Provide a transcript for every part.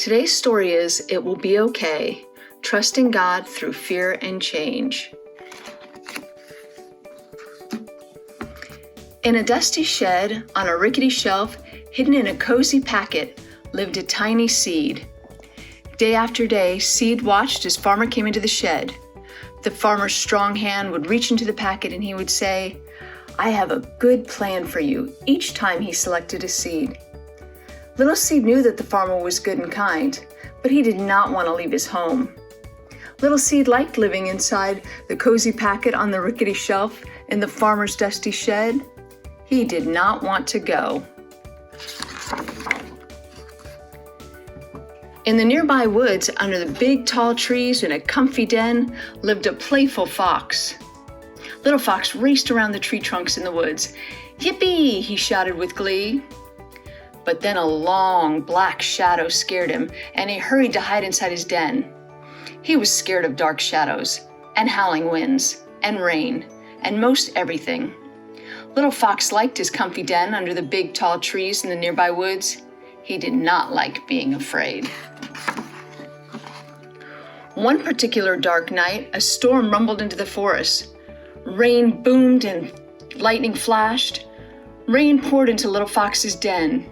Today's story is It Will Be Okay, Trusting God Through Fear and Change. In a dusty shed, on a rickety shelf, hidden in a cozy packet, lived a tiny seed. Day after day, Seed watched as Farmer came into the shed. The farmer's strong hand would reach into the packet and he would say, "I have a good plan for you," each time he selected a seed. Little Seed knew that the farmer was good and kind, but he did not want to leave his home. Little Seed liked living inside the cozy packet on the rickety shelf in the farmer's dusty shed. He did not want to go. In the nearby woods, under the big tall trees in a comfy den, lived a playful fox. Little Fox raced around the tree trunks in the woods. "Yippee!" he shouted with glee. But then a long black shadow scared him, and he hurried to hide inside his den. He was scared of dark shadows, and howling winds, and rain, and most everything. Little Fox liked his comfy den under the big tall trees in the nearby woods. He did not like being afraid. One particular dark night, a storm rumbled into the forest. Rain boomed and lightning flashed. Rain poured into Little Fox's den.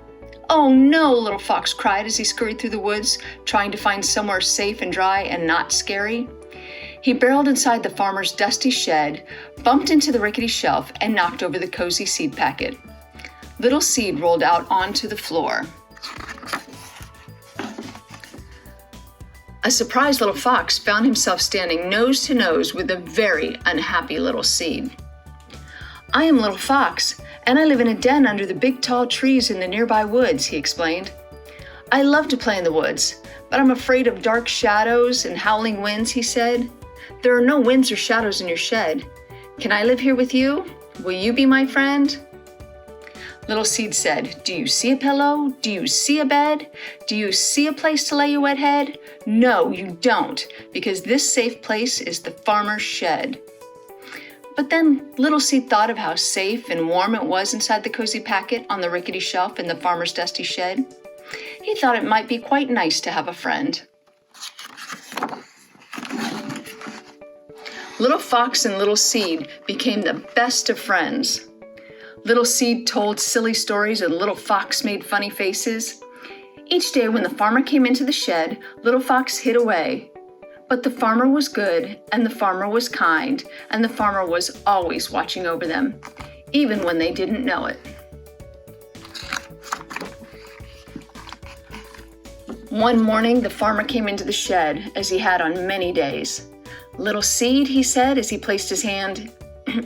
"Oh no," Little Fox cried as he scurried through the woods, trying to find somewhere safe and dry and not scary. He barreled inside the farmer's dusty shed, bumped into the rickety shelf, and knocked over the cozy seed packet. Little Seed rolled out onto the floor. A surprised Little Fox found himself standing nose to nose with a very unhappy Little Seed. "I am Little Fox, and I live in a den under the big tall trees in the nearby woods," he explained. "I love to play in the woods, but I'm afraid of dark shadows and howling winds," he said. "There are no winds or shadows in your shed. Can I live here with you? Will you be my friend?" Little Seed said, "Do you see a pillow? Do you see a bed? Do you see a place to lay your wet head? No, you don't, because this safe place is the farmer's shed." But then Little Seed thought of how safe and warm it was inside the cozy packet on the rickety shelf in the farmer's dusty shed. He thought it might be quite nice to have a friend. Little Fox and Little Seed became the best of friends. Little Seed told silly stories and Little Fox made funny faces. Each day when the farmer came into the shed, Little Fox hid away. But the farmer was good, and the farmer was kind, and the farmer was always watching over them, even when they didn't know it. One morning, the farmer came into the shed, as he had on many days. "Little Seed," he said as he placed his hand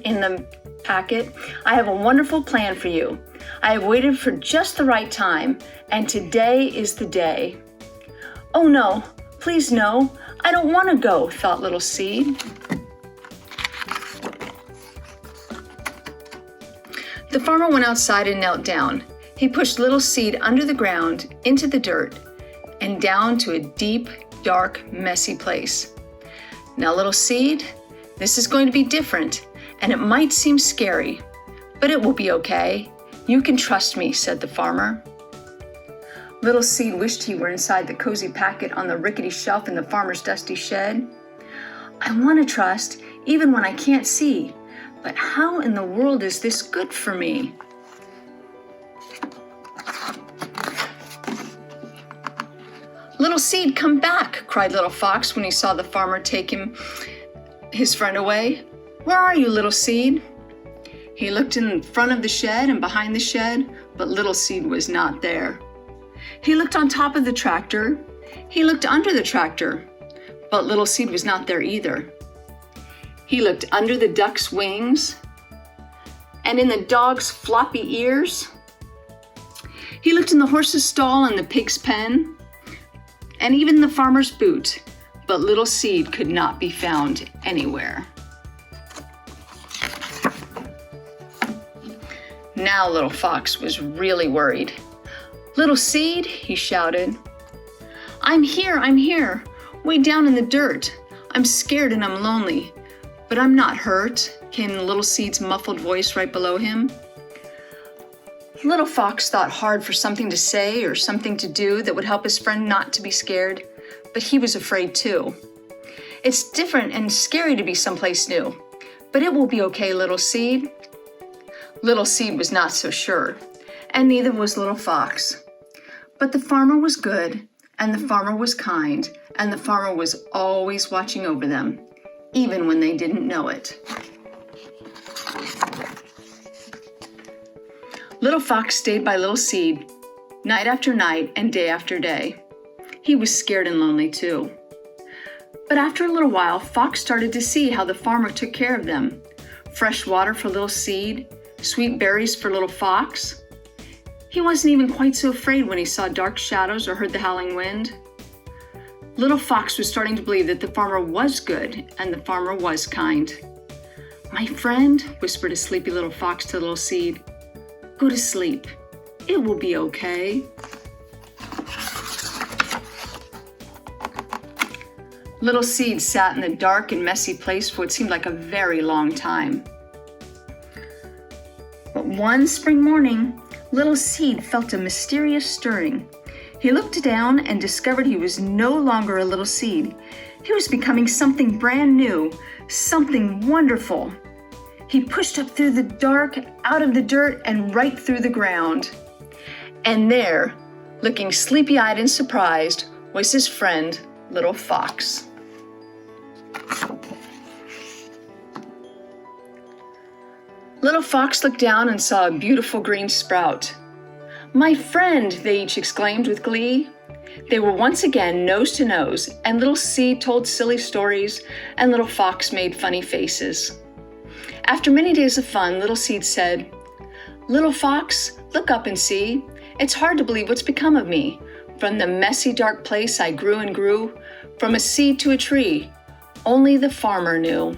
in the packet, "I have a wonderful plan for you. I have waited for just the right time, and today is the day." "Oh no, please no, I don't want to go," thought Little Seed. The farmer went outside and knelt down. He pushed Little Seed under the ground, into the dirt, and down to a deep, dark, messy place. "Now, Little Seed, this is going to be different, and it might seem scary, but it will be okay. You can trust me," said the farmer. Little Seed wished he were inside the cozy packet on the rickety shelf in the farmer's dusty shed. "I want to trust, even when I can't see, but how in the world is this good for me?" "Little Seed, come back!" cried Little Fox when he saw the farmer take his friend away. "Where are you, Little Seed?" He looked in front of the shed and behind the shed, but Little Seed was not there. He looked on top of the tractor. He looked under the tractor, but Little Seed was not there either. He looked under the duck's wings and in the dog's floppy ears. He looked in the horse's stall and the pig's pen, and even the farmer's boot, but Little Seed could not be found anywhere. Now Little Fox was really worried. "Little Seed," he shouted. I'm here, way down in the dirt. I'm scared and I'm lonely, but I'm not hurt," came Little Seed's muffled voice right below him. Little Fox thought hard for something to say or something to do that would help his friend not to be scared, but he was afraid too. It's different and scary to be someplace new, but it will be okay, Little Seed. Little Seed was not so sure, and neither was Little Fox. But the farmer was good, and the farmer was kind, and the farmer was always watching over them, even when they didn't know it. Little Fox stayed by Little Seed, night after night and day after day. He was scared and lonely too. But after a little while, Fox started to see how the farmer took care of them. Fresh water for Little Seed, sweet berries for Little Fox. He wasn't even quite so afraid when he saw dark shadows or heard the howling wind. Little Fox was starting to believe that the farmer was good and the farmer was kind. "My friend," whispered a sleepy Little Fox to Little Seed, "go to sleep. It will be okay." Little Seed sat in the dark and messy place for what seemed like a very long time. But one spring morning, Little Seed felt a mysterious stirring. He looked down and discovered he was no longer a little seed. He was becoming something brand new, something wonderful. He pushed up through the dark, out of the dirt, and right through the ground. And there, looking sleepy-eyed and surprised, was his friend, Little Fox. Little Fox looked down and saw a beautiful green sprout. "My friend," they each exclaimed with glee. They were once again nose to nose, and Little Seed told silly stories, and Little Fox made funny faces. After many days of fun, Little Seed said, "Little Fox, look up and see. It's hard to believe what's become of me. From the messy, dark place I grew and grew, from a seed to a tree. Only the farmer knew."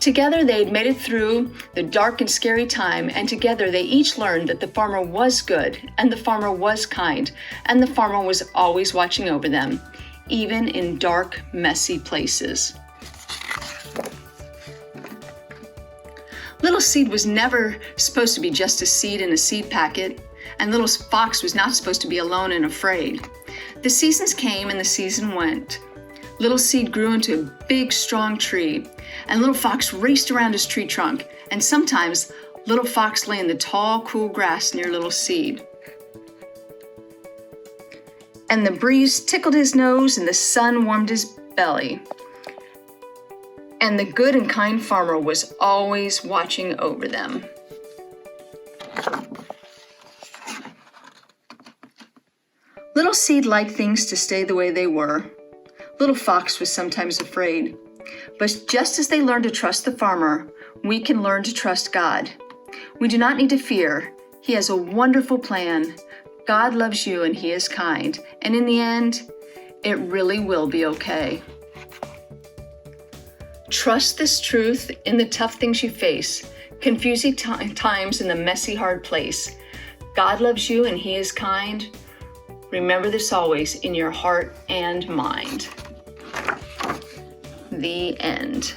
Together they had made it through the dark and scary time, and together they each learned that the farmer was good, and the farmer was kind, and the farmer was always watching over them, even in dark, messy places. Little Seed was never supposed to be just a seed in a seed packet, and Little Fox was not supposed to be alone and afraid. The seasons came and the season went. Little Seed grew into a big, strong tree, and Little Fox raced around his tree trunk, and sometimes Little Fox lay in the tall, cool grass near Little Seed. And the breeze tickled his nose and the sun warmed his belly. And the good and kind farmer was always watching over them. Little Seed liked things to stay the way they were. Little Fox was sometimes afraid. But just as they learned to trust the farmer, we can learn to trust God. We do not need to fear. He has a wonderful plan. God loves you and He is kind. And in the end, it really will be okay. Trust this truth in the tough things you face, confusing times in the messy, hard place. God loves you and He is kind. Remember this always in your heart and mind. The end.